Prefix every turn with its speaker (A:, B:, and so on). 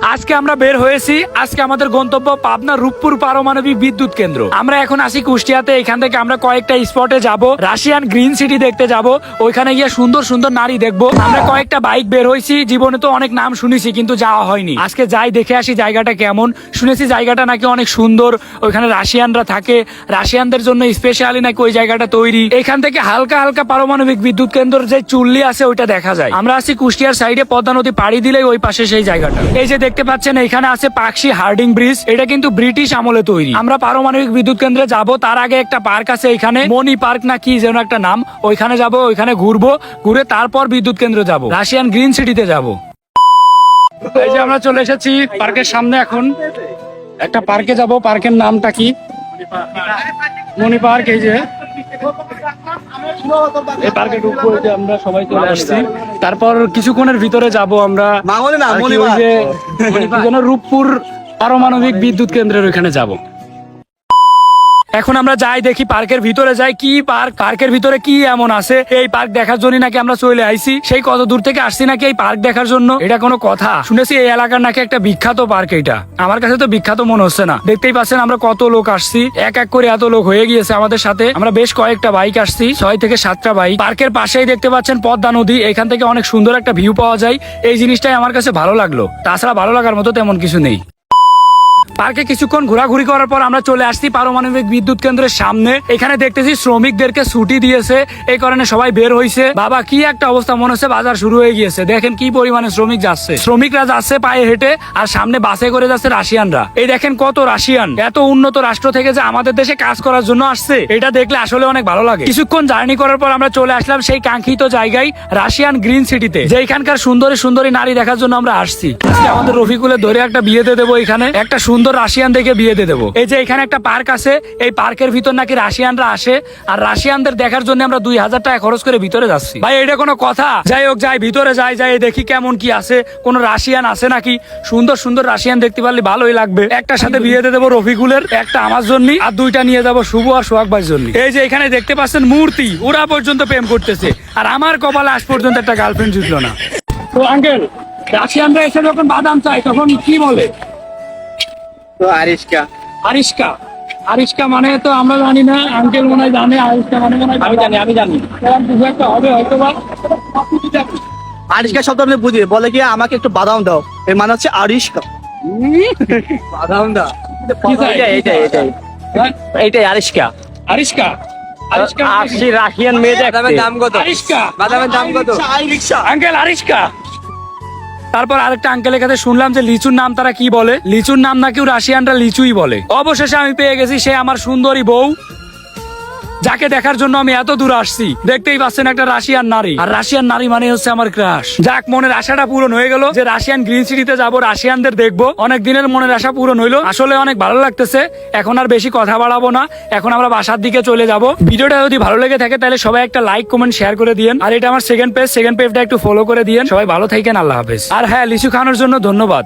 A: আজকে আমরা বের হয়েছি। আজকে আমাদের গন্তব্য পাবনা রূপপুর পারমাণবিক বিদ্যুৎ কেন্দ্র। আমরা এখন আছি কুষ্টিয়াতে। এখান থেকে আমরা কয়েকটা স্পটে যাব, রাশিয়ান গ্রিন সিটি দেখতে যাব। ওইখানে গিয়ে সুন্দর সুন্দর নারী দেখবো। আমরা কয়েকটা বাইক বের হয়েছি। জীবনে তো অনেক নাম শুনেছি কিন্তু যাওয়া হয়নি। আজকে যাই দেখে আসি জায়গাটা কেমন। শুনেছি জায়গাটা নাকি অনেক সুন্দর, ওইখানে রাশিয়ানরা থাকে, রাশিয়ানদের জন্য স্পেশালি নাকি ওই জায়গাটা তৈরি। এখান থেকে হালকা হালকা পারমাণবিক বিদ্যুৎ কেন্দ্রের যে চুল্লি আছে ওইটা দেখা যায়। আমরা আছি কুষ্টিয়ার সাইডে, পদ্মা নদী পাড়ি দিলেই ওই পাশে সেই জায়গাটা। এই যে দেখতে পাচ্ছেন এখানে আছে পাকশি হার্ডিং ব্রিজ, এটা কিন্তু ব্রিটিশ আমলে তৈরি। আমরা পারমাণবিক বিদ্যুৎ কেন্দ্রে যাব, তার আগে একটা পার্ক আছে এখানে, মনি পার্ক না কি যেন একটা নাম, ওইখানে যাব, ওইখানে ঘুরবো, ঘুরে তারপর বিদ্যুৎ কেন্দ্রে যাব, রাশিয়ান গ্রিন সিটিতে যাব। এই যে আমরা চলে এসেছি পার্কের সামনে। এখন একটা পার্কে যাব, পার্কের নামটা কি? মনি পার্ক। এই যে এই পার্কে ঢুকবো, এই যে আমরা সবাই চলে আসছি। তারপর কিছুক্ষণের ভিতরে যাব আমরা রূপপুর পারমাণবিক বিদ্যুৎ কেন্দ্রের ওইখানে যাব। এখন আমরা যাই দেখি পার্কের ভিতরে যাই, কি পার্ক, পার্কের ভিতরে কি এমন আছে। এই পার্ক দেখার জন্য নাকি আমরা চলে আইছি, সেই কত দূর থেকে আসছি নাকি এই পার্ক দেখার জন্য। এটা কোনো কথা? শুনেছি এই এলাকার নাকি একটা বিখ্যাত পার্ক। এটা আমার কাছে তো বিখ্যাত মনে হচ্ছে না। দেখতেই পাচ্ছেন আমরা কত লোক আসছি, এক এক করে এত লোক হয়ে গিয়েছে আমাদের সাথে। আমরা বেশ কয়েকটা বাইক আসছি, 6 থেকে 7টা বাইক। পার্কের পাশেই দেখতে পাচ্ছেন পদ্মা নদী, এখান থেকে অনেক সুন্দর একটা ভিউ পাওয়া যায়। এই জিনিসটাই আমার কাছে ভালো লাগলো, তাছাড়া ভালো লাগার মতো তেমন কিছু নেই। পার্কে কিছুক্ষণ ঘোরাঘুরি করার পর আমরা চলে আসছি পারমাণবিক বিদ্যুৎ কেন্দ্রের সামনে। এখানে দেখতেছি শ্রমিকদেরকে ছুটি দিয়েছে, এই কারণে সবাই বের হয়েছে। বাবা কি একটা অবস্থা, মনে হচ্ছে বাজার শুরু হয়ে গিয়েছে। দেখেন কি পরিমাণে শ্রমিক যাচ্ছে, শ্রমিকরা যাচ্ছে পায়ে হেঁটে, আর সামনে বাসে করে যাচ্ছে রাশিয়ানরা। এই দেখেন কত রাশিয়ান, এত উন্নত রাষ্ট্র থেকে যে আমাদের দেশে কাজ করার জন্য আসছে, এটা দেখলে আসলে অনেক ভালো লাগে। কিছুক্ষণ জার্নি করার পর আমরা চলে আসলাম সেই কাঙ্ক্ষিত জায়গায়, রাশিয়ান গ্রিন সিটিতে, যেখানকার সুন্দরী সুন্দরী নারী দেখার জন্য আমরা আসছি। আজকে আমাদের রফিকুলের ধরে একটা বিয়ে দিয়ে দেবো, এখানে একটা সুন্দর রাশিয়ান দেখে বিয়ে দিয়ে দেবো। এই যে এখানে একটা পার্ক আছে, এই পার্কের ভিতর নাকি রাশিয়ানরা আসে, আর রাশিয়ানদের দেখার জন্য আমরা 2000 টাকা খরচ করে ভিতরে যাচ্ছি। ভাই এটা কোনো কথা? যাই হোক, যাই ভিতরে যাই, যাই দেখি কেমন কি আছে, কোন রাশিয়ান আছে নাকি। সুন্দর সুন্দর রাশিয়ান দেখতে পারলে ভালোই লাগবে। একটার সাথে বিয়ে দিয়ে দেবো রফিকুলের, একটা আমার জন্য, আর 2টা নিয়ে যাবো শুভ আর সোহাগ ভাইয়ের জন্য। এই যে এখানে দেখতে পাচ্ছেন মূর্তি, ওরা পর্যন্ত প্রেম করতেছে, আর আমার কপালে আজ পর্যন্ত একটা গার্লফ্রেন্ড জুটলো না। তো আঙ্কেল, রাশিয়ানরা এসে যখন বাদাম চায় তখন কি বলে?
B: তো আরিশকা।
A: আরিশকা, আরিশকা মানে তো আমরা জানি না, আঙ্কেল মনে হয় জানে। আরিশকা মানে মনে হয় আমি জানি কিছু একটা হবে হয়তো বা।
B: আরিশকা শব্দ আমি বুঝি, বলে কি আমাকে একটু বাদাম দাও, এর মানে হচ্ছে আরিশকা। বাদাম দাও, এইটাই আরিশকা।
A: আরিশকা, আরিশকা
B: আসছি রাশিয়ান মেয়ে। বাদামের দাম কত?
A: আরিশকা,
B: বাদামের দাম কত?
A: আঙ্কেল আরিশকা। তারপর আরেকটা আঙ্কেলের কাছে শুনলাম যে লিচুর নাম তারা কি বলে, লিচুর নাম নাকি রাশিয়ানরা লিচুই বলে। অবশেষে আমি পেয়ে গেছি সে আমার সুন্দরী বউ, যাকে দেখার জন্য আমি এত দূর আসছি। দেখতেই পাচ্ছেন একটা রাশিয়ান নারী, আর রাশিয়ান নারী মানে হচ্ছে আমার ক্রাশ। যাক, মনের আশাটা পূরণ হয়ে গেল যে রাশিয়ান গ্রিন সিটিতে যাব, রাশিয়ানদের দেখবো। অনেক দিনের মনের আশা পূরণ হইলো, আসলে অনেক ভালো লাগতেছে। এখন আর বেশি কথা বাড়াবো না, এখন আমরা বাসার দিকে চলে যাব। ভিডিওটা যদি ভালো লেগে থাকে তাহলে সবাই একটা লাইক কমেন্ট শেয়ার করে দিয়েন। আর এটা আমার সেকেন্ড পেজটা একটু ফলো করে দিয়েন। সবাই ভালো থাকেন, আল্লাহ হাফেজ। আর হ্যাঁ, লিচু খাওয়ানোর জন্য ধন্যবাদ।